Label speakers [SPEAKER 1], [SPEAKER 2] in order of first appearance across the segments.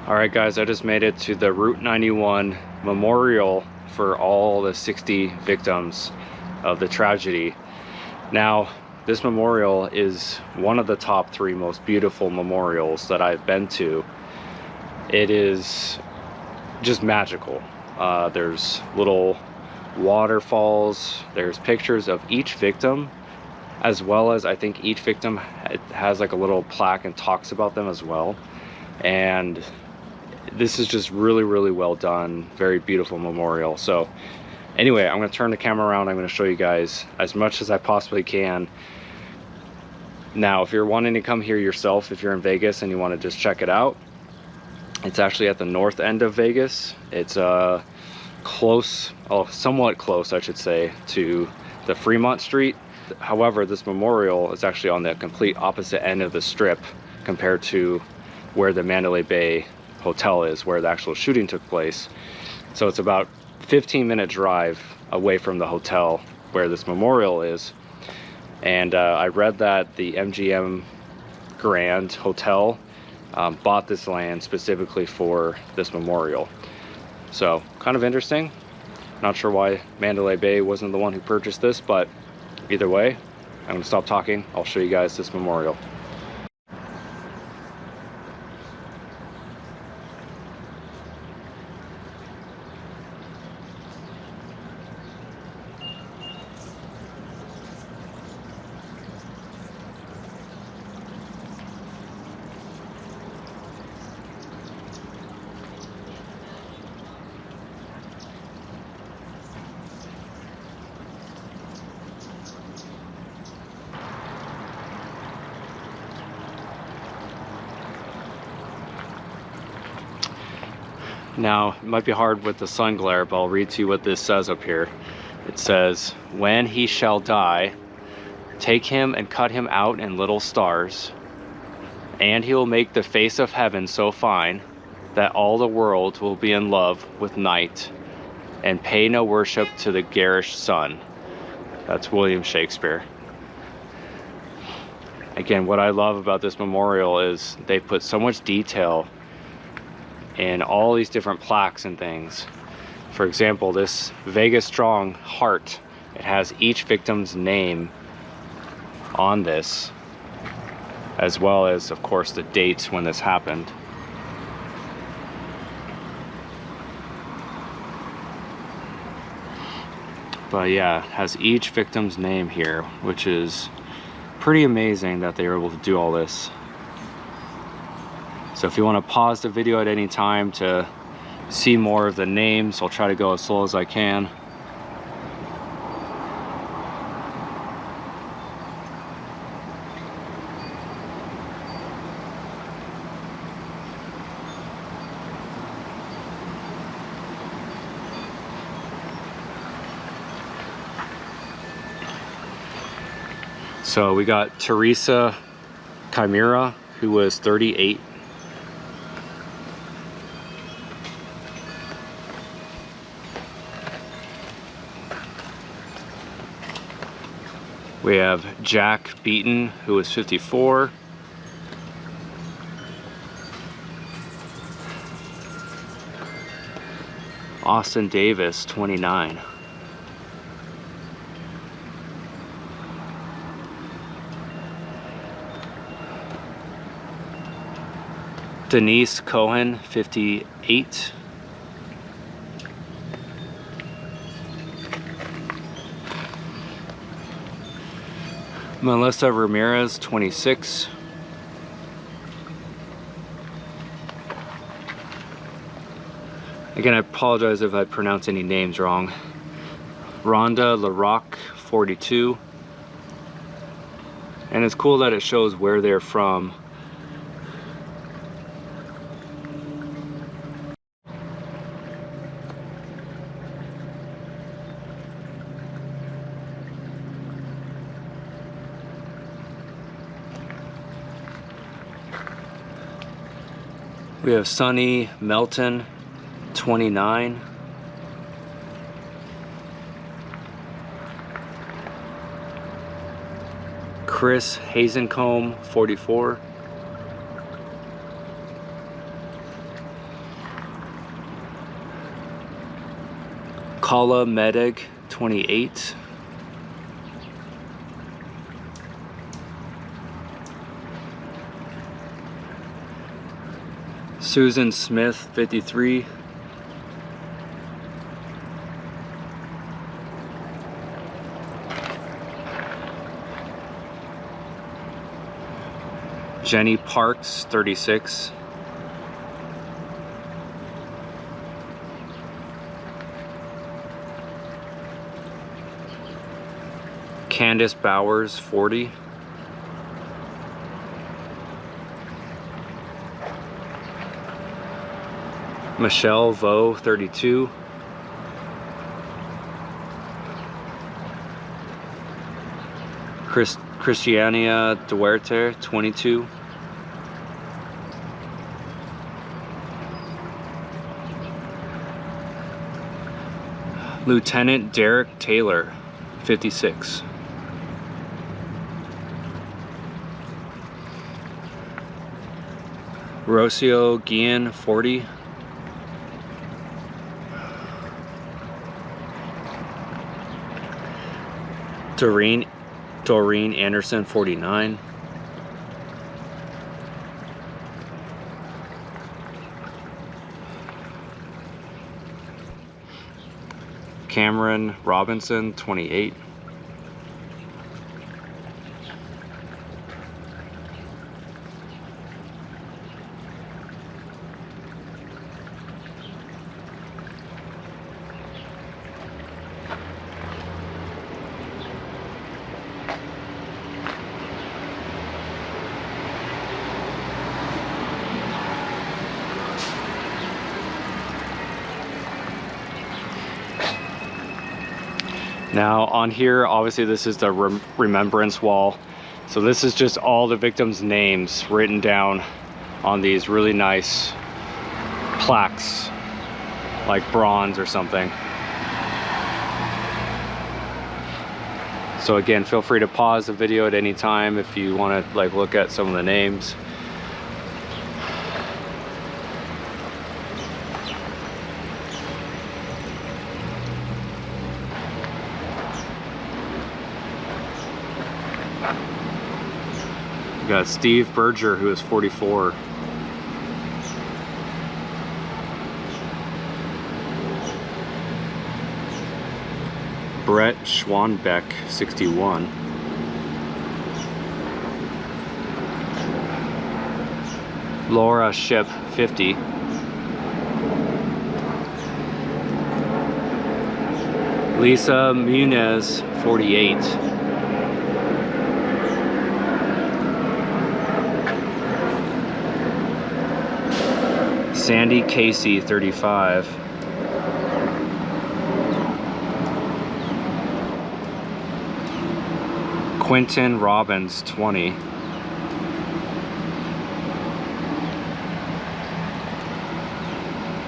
[SPEAKER 1] Alright guys, I just made it to the Route 91 memorial for all the 60 victims of the tragedy. Now, this memorial is one of the top 3 most beautiful memorials that I've been to. It is just magical. There's little waterfalls, there's pictures of each victim, as well as I think each victim has like a little plaque and talks about them as well. And this is just really well done, very beautiful memorial. So anyway, I'm going to turn the camera around. I'm going to show you guys as much as I possibly can. Now, if you're wanting to come here yourself, if you're in Vegas and you want to just check it out, it's actually at the north end of Vegas. It's close, somewhat close I should say, to the Fremont Street. However, this memorial is actually on the complete opposite end of the strip compared to where the Mandalay Bay hotel is, where the actual shooting took place. So it's about 15-minute drive away from the hotel where this memorial is. And I read that the MGM Grand Hotel bought this land specifically for this memorial. So kind of interesting. Not sure why Mandalay Bay wasn't the one who purchased this, but either way, I'm gonna stop talking. I'll show you guys this memorial. Now, it might be hard with the sun glare, but I'll read to you what this says up here. It says, "When he shall die, take him and cut him out in little stars, and he will make the face of heaven so fine that all the world will be in love with night and pay no worship to the garish sun." That's William Shakespeare. Again, what I love about this memorial is they put so much detail in all these different plaques and things. For example, this Vegas Strong heart, it has each victim's name on this, as well as, of course, the dates when this happened. But yeah, it has each victim's name here, which is pretty amazing that they were able to do all this. So if you want to pause the video at any time to see more of the names, I'll try to go as slow as I can. So we got Teresa Chimera, who was 38. We have Jack Beaton, who was 54. Austin Davis, 29. Denise Cohen, 58. Melissa Ramirez, 26. Again, I apologize if I pronounce any names wrong. Rhonda LaRock, 42. And it's cool that it shows where they're from. We have Sonny Melton, 29. Chris Hazencombe, 44. Kala Medeg, 28. Susan Smith, 53. Jenny Parks, 36. Candace Bowers, 40. Michelle Vo, 32. Christiania Duarte, 22. Lieutenant Derek Taylor, 56. Rocio Guillen, 40. Doreen Anderson, 49. Cameron Robinson, 28. Now on here, obviously this is the remembrance wall. So this is just all the victims' names written down on these really nice plaques, like bronze or something. So again, feel free to pause the video at any time if you want to like look at some of the names. We got Steve Berger, who is 44. Brett Schwanbeck, 61. Laura Ship, 50. Lisa Munez, 48. Sandy Casey, 35. Quentin Robbins, 20.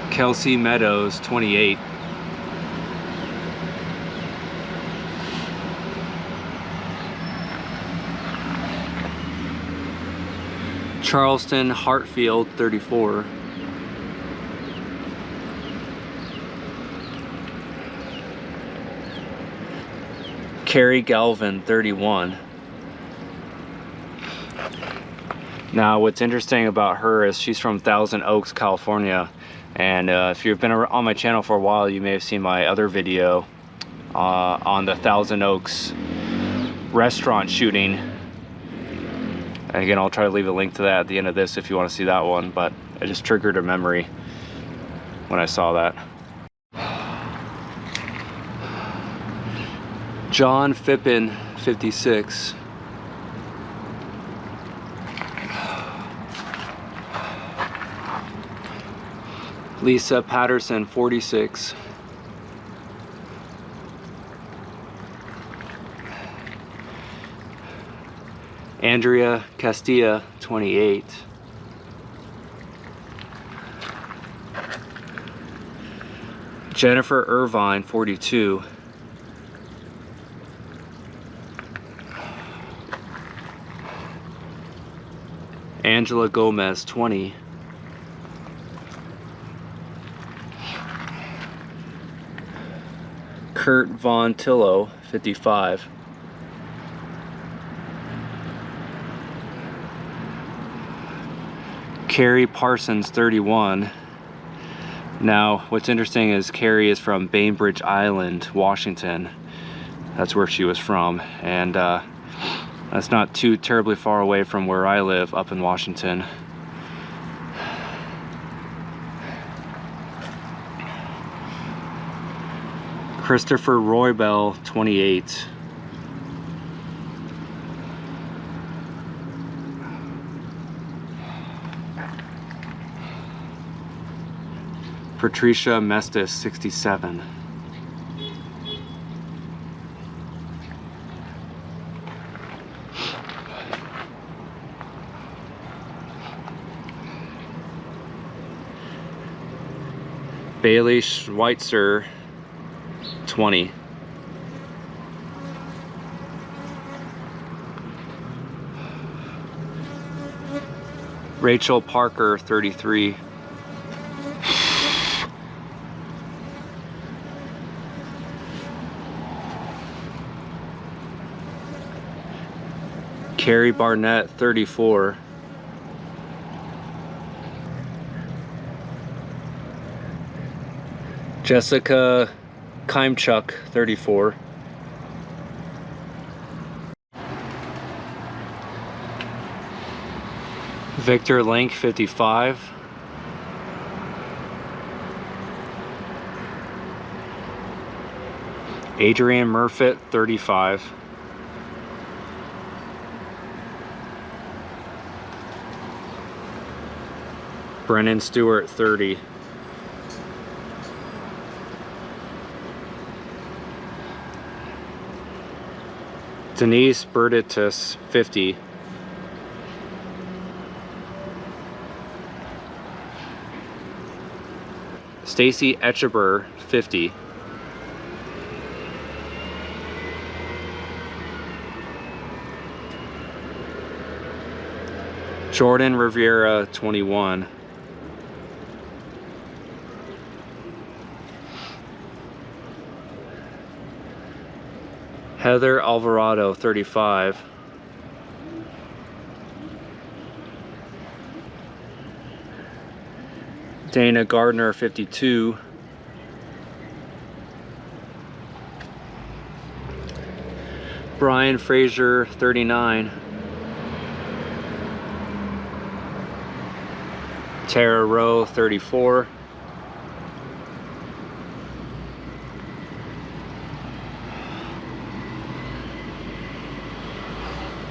[SPEAKER 1] Kelsey Meadows, 28. Charleston Hartfield, 34. Carrie Galvin, 31. Now what's interesting about her is she's from Thousand Oaks, California, and if you've been on my channel for a while, you may have seen my other video on the Thousand Oaks restaurant shooting. And again, I'll try to leave a link to that at the end of this if you want to see that one, but it just triggered a memory when I saw that. John Fippen, 56. Lisa Patterson, 46. Andrea Castilla, 28. Jennifer Irvine, 42. Angela Gomez, 20. Kurt Von Tillo, 55. Carrie Parsons, 31. Now, what's interesting is Carrie is from Bainbridge Island, Washington. That's where she was from, and that's not too terribly far away from where I live, up in Washington. Christopher Roybell, 28. Patricia Mestis, 67. Bailey Schweitzer, 20. Rachel Parker, 33. Carrie Barnett, 34. Jessica Keimchuk, 34. Victor Link, 55. Adrian Murfitt, 35. Brennan Stewart, 30. Denise Bertitus, 50. Stacy Etcheber, 50. Jordan Riviera, 21. Heather Alvarado, 35. Dana Gardner, 52. Brian Fraser, 39. Tara Rowe, 34.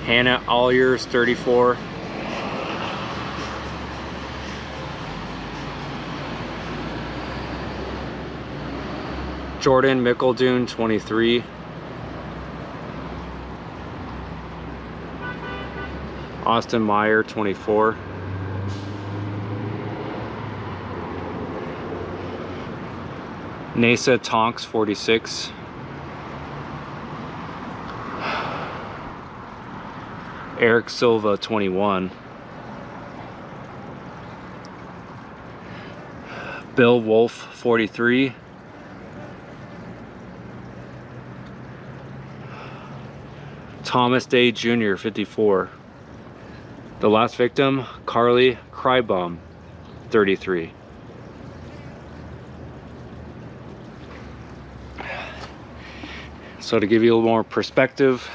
[SPEAKER 1] Hannah Alliers, 34. Jordan Mickeldoon, 23. Austin Meyer, 24. Nasa Tonks, 46. Eric Silva, 21. Bill Wolf, 43. Thomas Day Jr., 54. The last victim, Carly Krybum, 33. So to give you a little more perspective,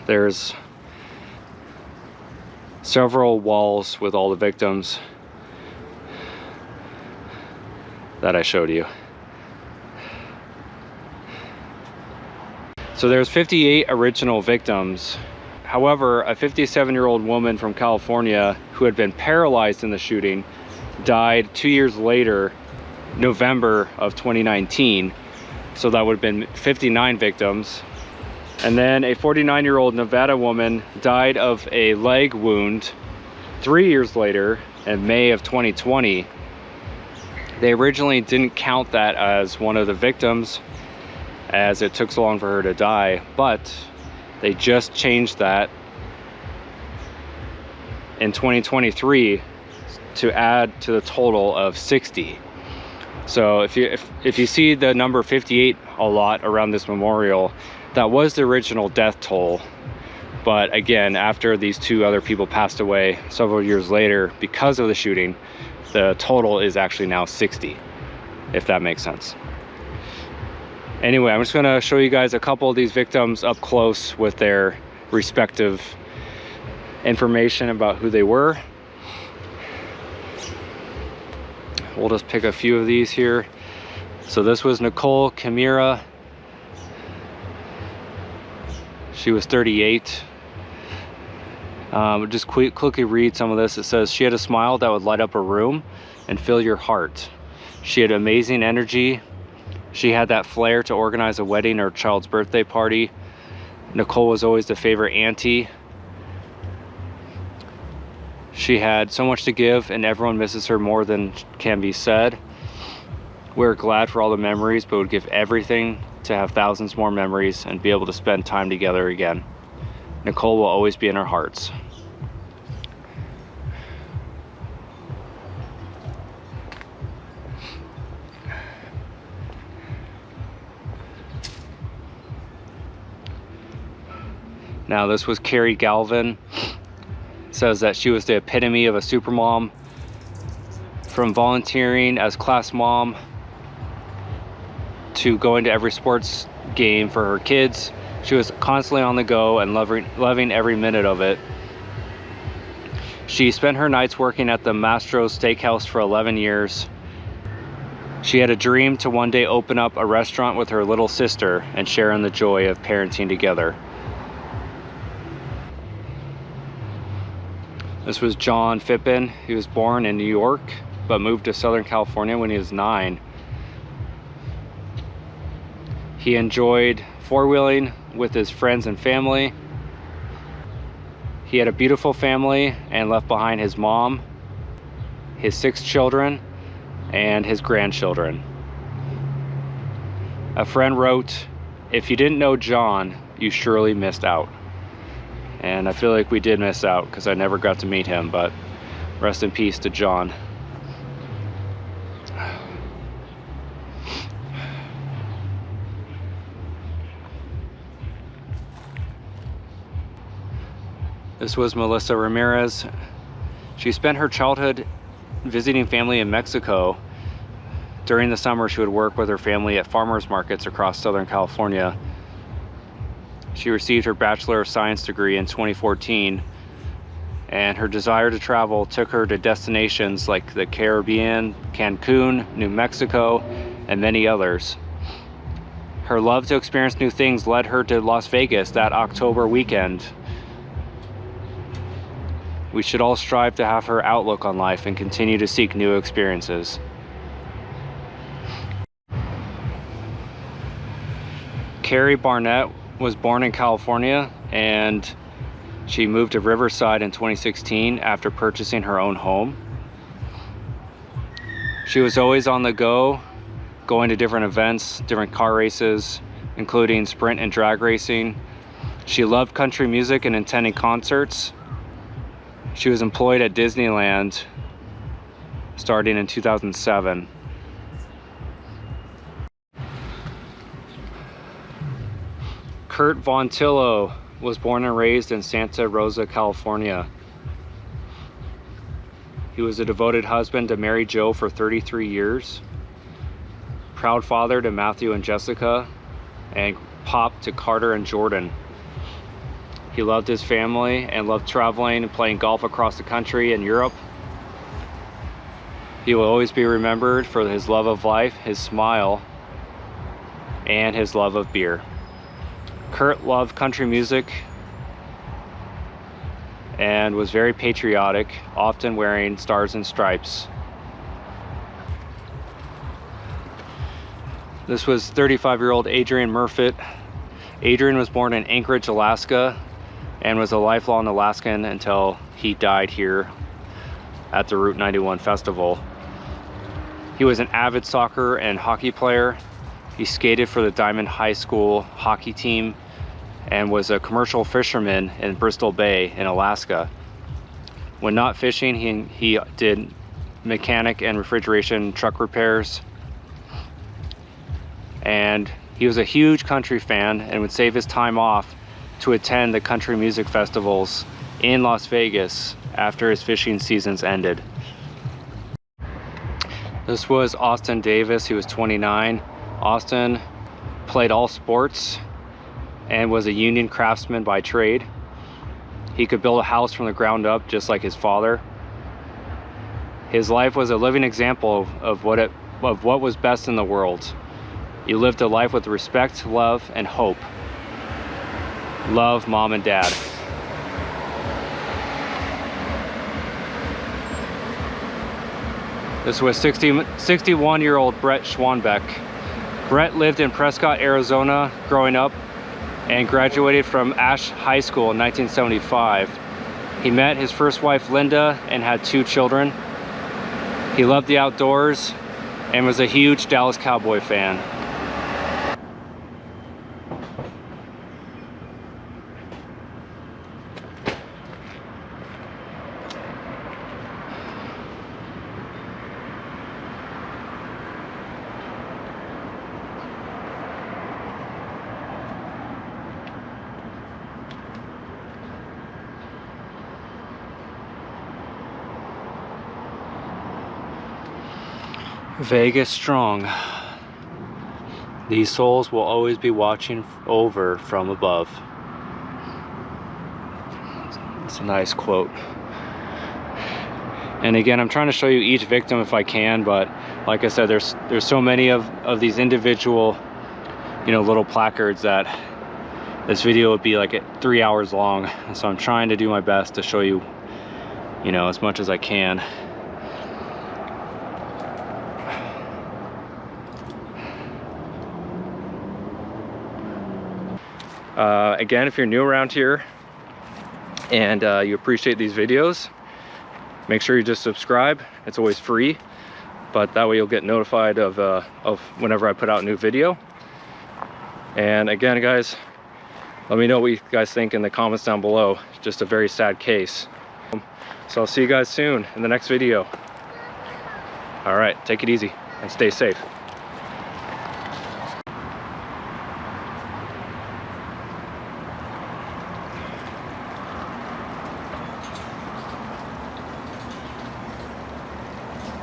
[SPEAKER 1] there's several walls with all the victims that I showed you. So there's 58 original victims. However, a 57-year-old woman from California who had been paralyzed in the shooting died 2 years later, November of 2019. So that would have been 59 victims. And then a 49-year-old Nevada woman died of a leg wound 3 years later in May of 2020. They originally didn't count that as one of the victims as it took so long for her to die, but they just changed that in 2023 to add to the total of 60. So if you see the number 58 a lot around this memorial, that was the original death toll. But again, after these two other people passed away several years later because of the shooting, the total is actually now 60, if that makes sense. Anyway, I'm just gonna show you guys a couple of these victims up close with their respective information about who they were. We'll just pick a few of these here. So this was Nicole Kimira. She was 38. Just quickly read some of this. It says, she had a smile that would light up a room and fill your heart. She had amazing energy. She had that flair to organize a wedding or a child's birthday party. Nicole was always the favorite auntie. She had so much to give, and everyone misses her more than can be said. We're glad for all the memories, but would give everything to have thousands more memories and be able to spend time together again. Nicole will always be in our hearts. Now this was Carrie Galvin. Says that she was the epitome of a supermom. From volunteering as class mom to going to every sports game for her kids, she was constantly on the go and loving every minute of it. She spent her nights working at the Mastro Steakhouse for 11 years. She had a dream to one day open up a restaurant with her little sister and share in the joy of parenting together. This was John Phippen. He was born in New York, but moved to Southern California when he was 9. He enjoyed four-wheeling with his friends and family. He had a beautiful family and left behind his mom, his 6 children, and his grandchildren. A friend wrote, "If you didn't know John, you surely missed out." And I feel like we did miss out because I never got to meet him, but rest in peace to John. This was Melissa Ramirez. She spent her childhood visiting family in Mexico. During the summer, she would work with her family at farmers markets across Southern California. She received her Bachelor of Science degree in 2014, and her desire to travel took her to destinations like the Caribbean, Cancun, New Mexico, and many others. Her love to experience new things led her to Las Vegas that October weekend. We should all strive to have her outlook on life and continue to seek new experiences. Carrie Barnett was born in California, and she moved to Riverside in 2016 after purchasing her own home. She was always on the go, going to different events, different car races, including sprint and drag racing. She loved country music and attending concerts. She was employed at Disneyland starting in 2007. Kurt Von Tillo was born and raised in Santa Rosa, California. He was a devoted husband to Mary Jo for 33 years, proud father to Matthew and Jessica, and pop to Carter and Jordan. He loved his family and loved traveling and playing golf across the country and Europe. He will always be remembered for his love of life, his smile, and his love of beer. Kurt loved country music and was very patriotic, often wearing stars and stripes. This was 35-year-old Adrian Murfitt. Adrian was born in Anchorage, Alaska, and was a lifelong Alaskan until he died here at the Route 91 Festival. He was an avid soccer and hockey player. He skated for the Diamond High School hockey team and was a commercial fisherman in Bristol Bay in Alaska. When not fishing, he did mechanic and refrigeration truck repairs. and he was a huge country fan and would save his time off to attend the country music festivals in Las Vegas after his fishing seasons ended. This was Austin Davis. He was 29. Austin played all sports and was a union craftsman by trade. He could build a house from the ground up just like his father. His life was a living example of what was best in the world. He lived a life with respect, love, and hope. Love, Mom and Dad. This was 61-year-old Brett Schwanbeck. Brett lived in Prescott, Arizona growing up and graduated from Ash High School in 1975. He met his first wife, Linda, and had 2 children. He loved the outdoors and was a huge Dallas Cowboy fan. Vegas strong. These souls will always be watching over from above. It's a nice quote. And again, I'm trying to show you each victim if I can, but like I said, there's so many of these individual, little placards that this video would be like 3 hours long. So I'm trying to do my best to show you, as much as I can. Again, if you're new around here and you appreciate these videos, make sure you just subscribe. It's always free, but that way you'll get notified of whenever I put out a new video. And again, guys, let me know what you guys think in the comments down below. Just a very sad case. So I'll see you guys soon in the next video. All right, take it easy and stay safe.